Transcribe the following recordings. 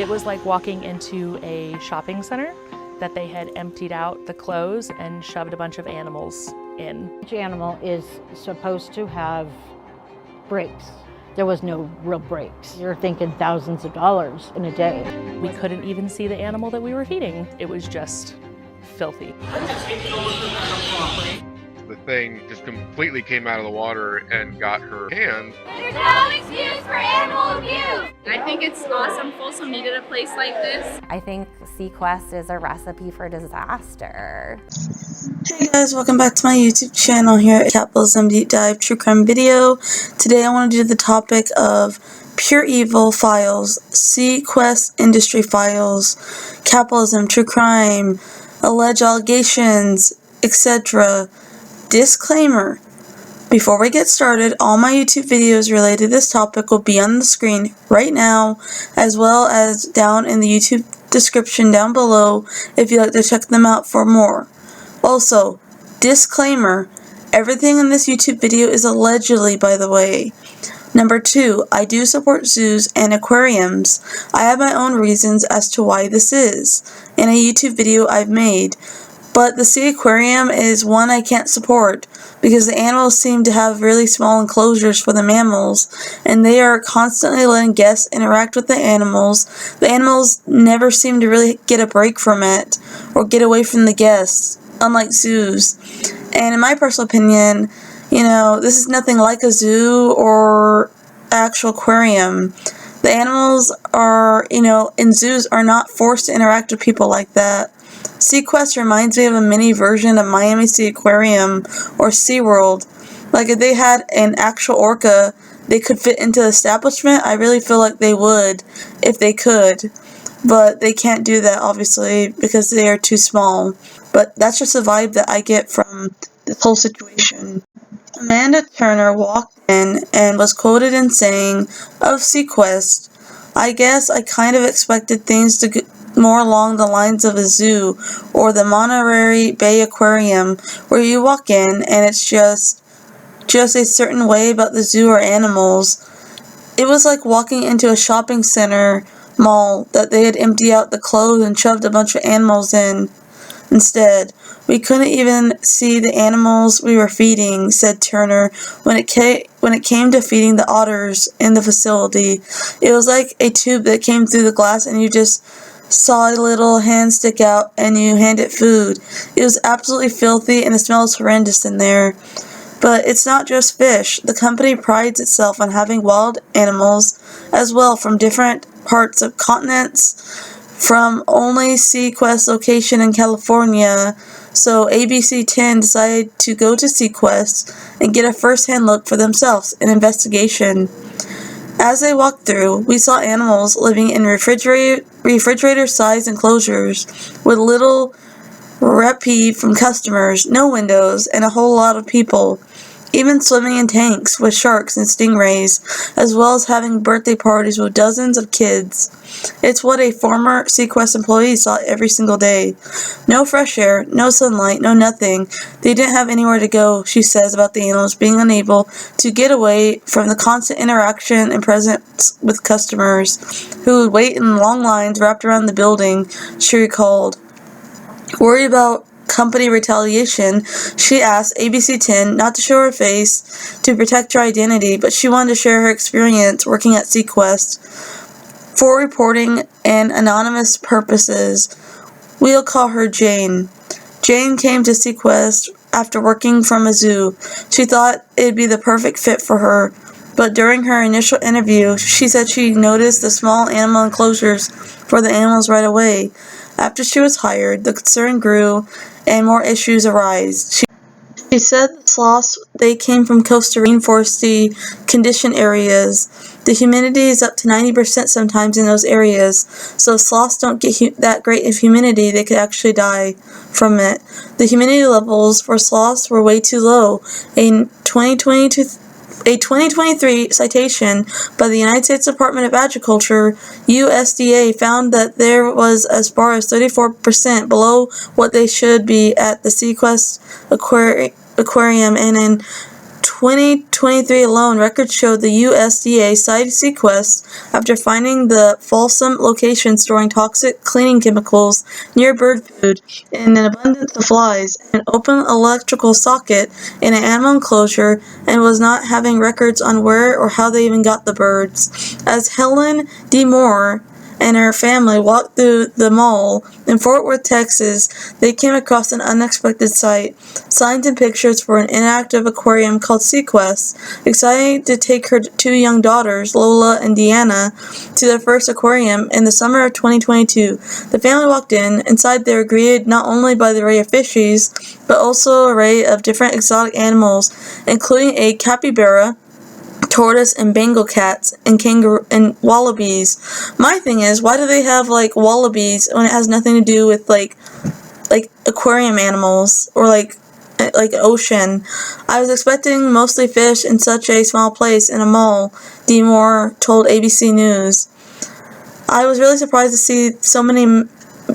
It was like walking into a shopping center that they had emptied out the clothes and shoved a bunch of animals in. Each animal is supposed to have breaks. There was no real breaks. You're thinking thousands of dollars in a day. We couldn't even see the animal that we were feeding. It was just filthy. The thing just completely came out of the water and got her hand. There's no excuse for animal abuse! I think it's awesome Folsom needed a place like this. I think SeaQuest is a recipe for disaster. Hey guys, welcome back to my YouTube channel here at Capitalism Deep Dive True Crime Video. Today I want to do the topic of pure evil files, SeaQuest industry files, capitalism, true crime, alleged allegations, etc. Disclaimer. Before we get started, all my YouTube videos related to this topic will be on the screen right now, as well as down in the YouTube description down below if you'd like to check them out for more. Also, disclaimer, everything in this YouTube video is allegedly, by the way. Number 2, I do support zoos and aquariums. I have my own reasons as to why this is in a YouTube video I've made. But the SeaQuarium is one I can't support because the animals seem to have really small enclosures for the mammals, and they are constantly letting guests interact with the animals. The animals never seem to really get a break from it or get away from the guests, unlike zoos. And in my personal opinion, this is nothing like a zoo or actual aquarium. The animals are, in zoos are not forced to interact with people like that. SeaQuest reminds me of a mini version of Miami Seaquarium or SeaWorld. Like if they had an actual orca they could fit into the establishment, I really feel like they would if they could. But they can't do that obviously because they are too small. But that's just the vibe that I get from this whole situation. Amanda Turner walked in and was quoted in saying of SeaQuest, "I guess I kind of expected things to get more along the lines of a zoo or the Monterey Bay Aquarium where you walk in and it's just a certain way about the zoo or animals. It was like walking into a shopping center mall that they had emptied out the clothes and shoved a bunch of animals in instead. We couldn't even see the animals we were feeding," said Turner. When it came to feeding the otters in the facility, it was like a tube that came through the glass and you just saw a little hand stick out and you hand it food. It was absolutely filthy and the smell is horrendous in there. But it's not just fish. The company prides itself on having wild animals as well from different parts of continents, from only SeaQuest location in California. So ABC 10 decided to go to SeaQuest and get a first-hand look for themselves, an investigation. As they walked through, we saw animals living in refrigerator-sized enclosures with little reprieve from customers, no windows, and a whole lot of people, even swimming in tanks with sharks and stingrays, as well as having birthday parties with dozens of kids. It's what a former SeaQuest employee saw every single day. No fresh air, no sunlight, no nothing. They didn't have anywhere to go, she says about the animals being unable to get away from the constant interaction and presence with customers who would wait in long lines wrapped around the building, she recalled. Worried about company retaliation, she asked ABC 10 not to show her face to protect her identity, but she wanted to share her experience working at SeaQuest. For reporting and anonymous purposes, we'll call her Jane. Jane came to SeaQuest after working from a zoo. She thought it'd be the perfect fit for her, but during her initial interview, she said she noticed the small animal enclosures for the animals right away. After she was hired, the concern grew and more issues arose. She said the sloths, they came from Costa Rica rainforest-y condition areas. The humidity is up to 90% sometimes in those areas, so if sloths don't get that great of humidity, they could actually die from it. The humidity levels for sloths were way too low. A 2023 citation by the United States Department of Agriculture, USDA, found that there was as far as 34% below what they should be at the SeaQuest Aquarium, and in 2023 alone, records showed the USDA cited SeaQuest after finding the Folsom location storing toxic cleaning chemicals near bird food and an abundance of flies, an open electrical socket in an animal enclosure, and was not having records on where or how they even got the birds. As Helen D. Moore and her family walked through the mall in Fort Worth, Texas, they came across an unexpected sight. Signs and pictures for an inactive aquarium called SeaQuest. Excited to take her two young daughters, Lola and Deanna, to their first aquarium in the summer of 2022. The family walked in. Inside they were greeted not only by the array of fishies, but also an array of different exotic animals, including a capybara, tortoise and Bengal cats and kangaroo and wallabies. My thing is, why do they have like wallabies when it has nothing to do with like aquarium animals or like ocean? I was expecting mostly fish in such a small place in a mall, D. Moore told ABC News. I was really surprised to see so many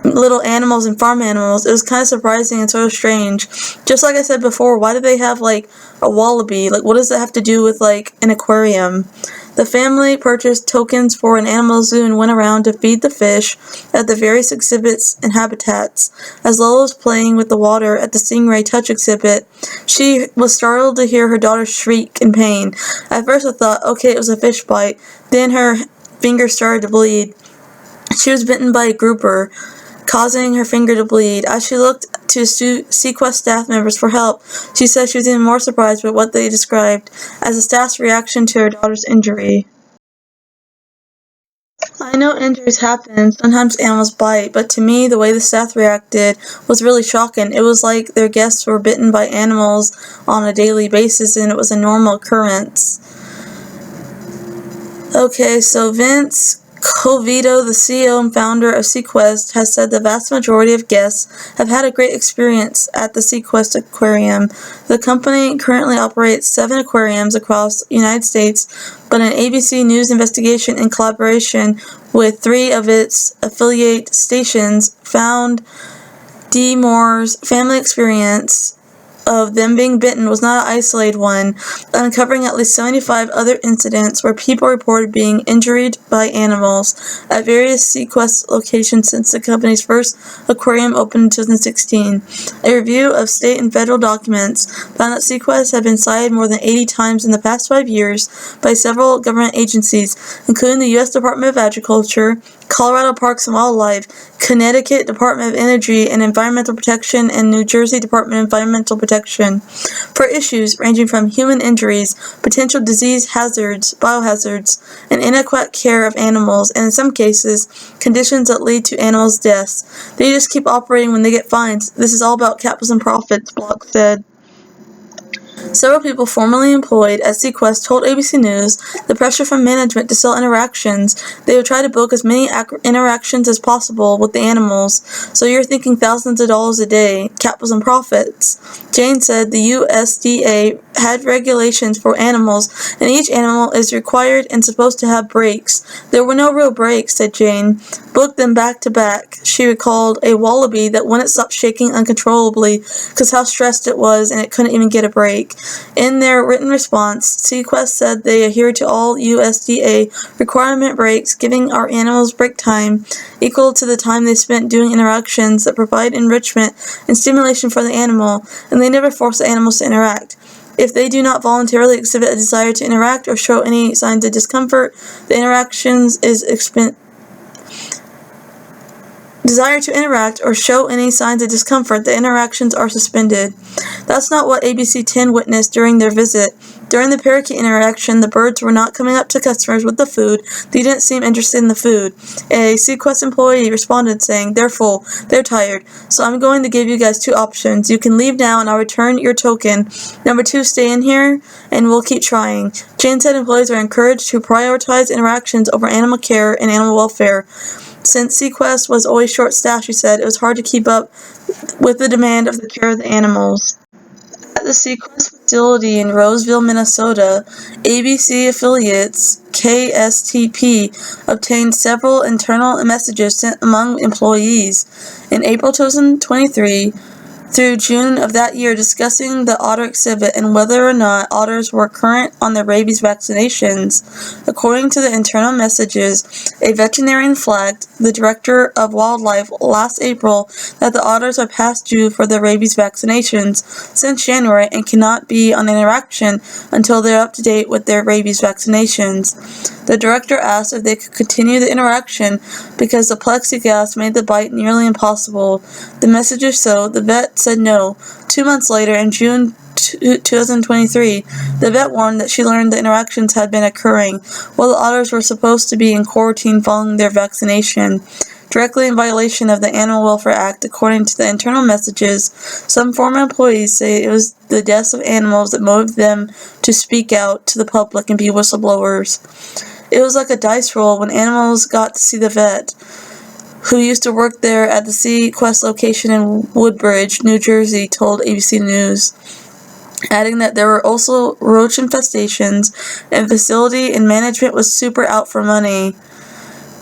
little animals and farm animals. It was kind of surprising and sort of strange. Just like I said before, why do they have like a wallaby? Like, what does that have to do with like an aquarium? The family purchased tokens for an animal zoo and went around to feed the fish at the various exhibits and habitats. As Lola was playing with the water at the Stingray Touch exhibit, she was startled to hear her daughter shriek in pain. At first I thought, okay, it was a fish bite. Then her finger started to bleed. She was bitten by a grouper, causing her finger to bleed. As she looked to SeaQuest staff members for help, she said she was even more surprised by what they described as the staff's reaction to her daughter's injury. I know injuries happen, sometimes animals bite, but to me, the way the staff reacted was really shocking. It was like their guests were bitten by animals on a daily basis and it was a normal occurrence. Okay, so Vince Covito, the CEO and founder of SeaQuest, has said the vast majority of guests have had a great experience at the SeaQuest Aquarium. The company currently operates 7 aquariums across the United States, but an ABC News investigation in collaboration with 3 of its affiliate stations found D. Moore's family experience of them being bitten was not an isolated one, uncovering at least 75 other incidents where people reported being injured by animals at various SeaQuest locations since the company's first aquarium opened in 2016. A review of state and federal documents found that SeaQuest had been cited more than 80 times in the past 5 years by several government agencies, including the U.S. Department of Agriculture, Colorado Parks and Wildlife, Connecticut Department of Energy and Environmental Protection, and New Jersey Department of Environmental Protection, for issues ranging from human injuries, potential disease hazards, biohazards, and inadequate care of animals, and in some cases, conditions that lead to animals' deaths. They just keep operating when they get fines. This is all about capitalism profits, Block said. Several people formerly employed at SeaQuest told ABC News the pressure from management to sell interactions. They would try to book as many interactions as possible with the animals. So you're thinking thousands of dollars a day, capitalism profits. Jane said the USDA had regulations for animals, and each animal is required and supposed to have breaks. There were no real breaks, said Jane. Booked them back to back. She recalled a wallaby that wouldn't stop shaking uncontrollably because how stressed it was and it couldn't even get a break. In their written response, SeaQuest said they adhere to all USDA requirement breaks, giving our animals break time equal to the time they spent doing interactions that provide enrichment and stimulation for the animal, and they never force the animals to interact. If they do not voluntarily exhibit a desire to interact or show any signs of discomfort, the interactions is the interactions are suspended. That's not what ABC 10 witnessed during their visit. During the parakeet interaction, the birds were not coming up to customers with the food. They didn't seem interested in the food. A SeaQuest employee responded saying, "They're full. They're tired. So I'm going to give you guys 2 options. You can leave now and I'll return your token. Number 2, stay in here and we'll keep trying." Jane said employees are encouraged to prioritize interactions over animal care and animal welfare. Since SeaQuest was always short-staffed, she said, it was hard to keep up with the demand of the care of the animals. At the SeaQuest facility in Roseville, Minnesota, ABC affiliates KSTP obtained several internal messages sent among employees. In April 2023, through June of that year discussing the otter exhibit and whether or not otters were current on their rabies vaccinations. According to the internal messages, a veterinarian flagged the director of wildlife last April that the otters are past due for their rabies vaccinations since January and cannot be on interaction until they're up to date with their rabies vaccinations. The director asked if they could continue the interaction because the plexiglass made the bite nearly impossible. The messages showed the vet said no. 2 months later, in June 2023, the vet warned that she learned the interactions had been occurring while the otters were supposed to be in quarantine following their vaccination, directly in violation of the Animal Welfare Act. According to the internal messages, some former employees say it was the deaths of animals that motivated them to speak out to the public and be whistleblowers. It was like a dice roll when animals got to see the vet, who used to work there at the SeaQuest location in Woodbridge, New Jersey, told ABC News, adding that there were also roach infestations and facility and management was super out for money.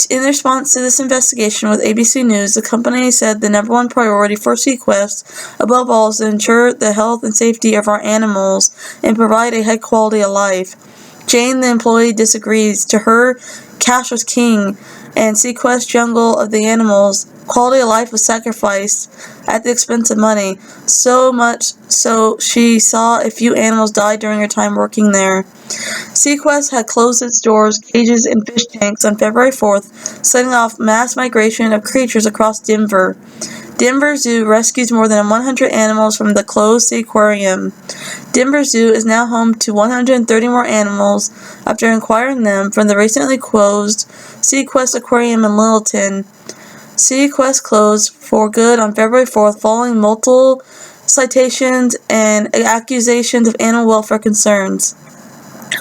In response to this investigation with ABC News, the company said the number one priority for SeaQuest, above all, is to ensure the health and safety of our animals and provide a high quality of life. Jane, the employee, disagrees. To her, cash was king, and SeaQuest jungle of the animals. Quality of life was sacrificed at the expense of money, so much so she saw a few animals die during her time working there. SeaQuest had closed its doors, cages, and fish tanks on February 4th, setting off mass migration of creatures across Denver. Denver Zoo rescues more than 100 animals from the closed SeaQuarium. Denver Zoo is now home to 130 more animals after acquiring them from the recently closed SeaQuest Aquarium in Littleton. SeaQuest closed for good on February 4th following multiple citations and accusations of animal welfare concerns.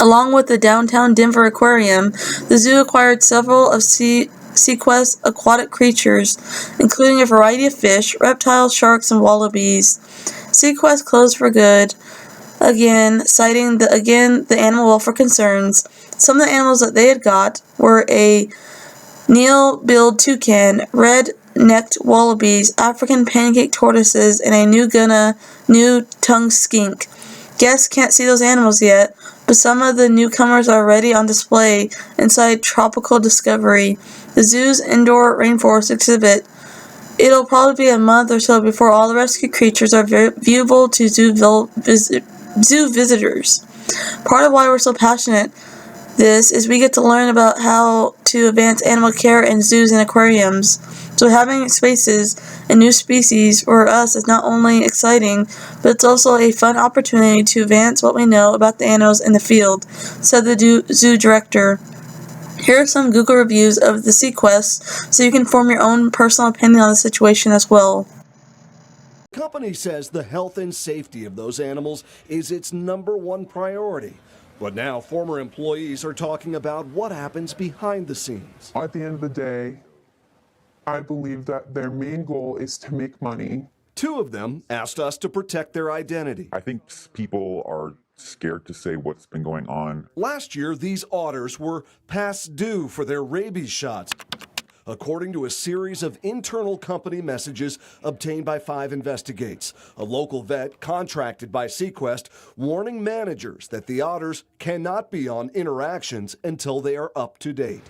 Along with the downtown Denver Aquarium, the zoo acquired several of SeaQuest aquatic creatures, including a variety of fish, reptiles, sharks, and wallabies. SeaQuest closed for good, citing the animal welfare concerns. Some of the animals that they had got were a kneel-billed toucan, red-necked wallabies, African pancake tortoises, and a new-tongue skink. Guests can't see those animals yet, but some of the newcomers are already on display inside Tropical Discovery, the zoo's indoor rainforest exhibit. It'll probably be a month or so before all the rescued creatures are viewable to zoo visitors. Part of why we're so passionate this is we get to learn about how to advance animal care in zoos and aquariums. So having spaces and new species for us is not only exciting, but it's also a fun opportunity to advance what we know about the animals in the field, said the zoo director. Here are some Google reviews of the SeaQuest so you can form your own personal opinion on the situation as well. The company says the health and safety of those animals is its #1 priority. But now former employees are talking about what happens behind the scenes. At the end of the day, I believe that their main goal is to make money. 2 of them asked us to protect their identity. I think people are scared to say what's been going on. Last year, these otters were past due for their rabies shots, according to a series of internal company messages obtained by 5 Investigates, a local vet contracted by SeaQuest, warning managers that the otters cannot be on interactions until they are up to date.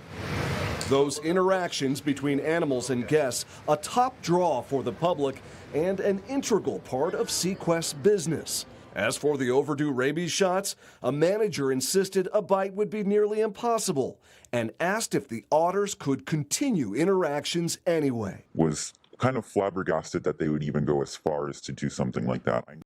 Those interactions between animals and guests, a top draw for the public and an integral part of SeaQuest's business. As for the overdue rabies shots, a manager insisted a bite would be nearly impossible and asked if the otters could continue interactions anyway. Was kind of flabbergasted that they would even go as far as to do something like that.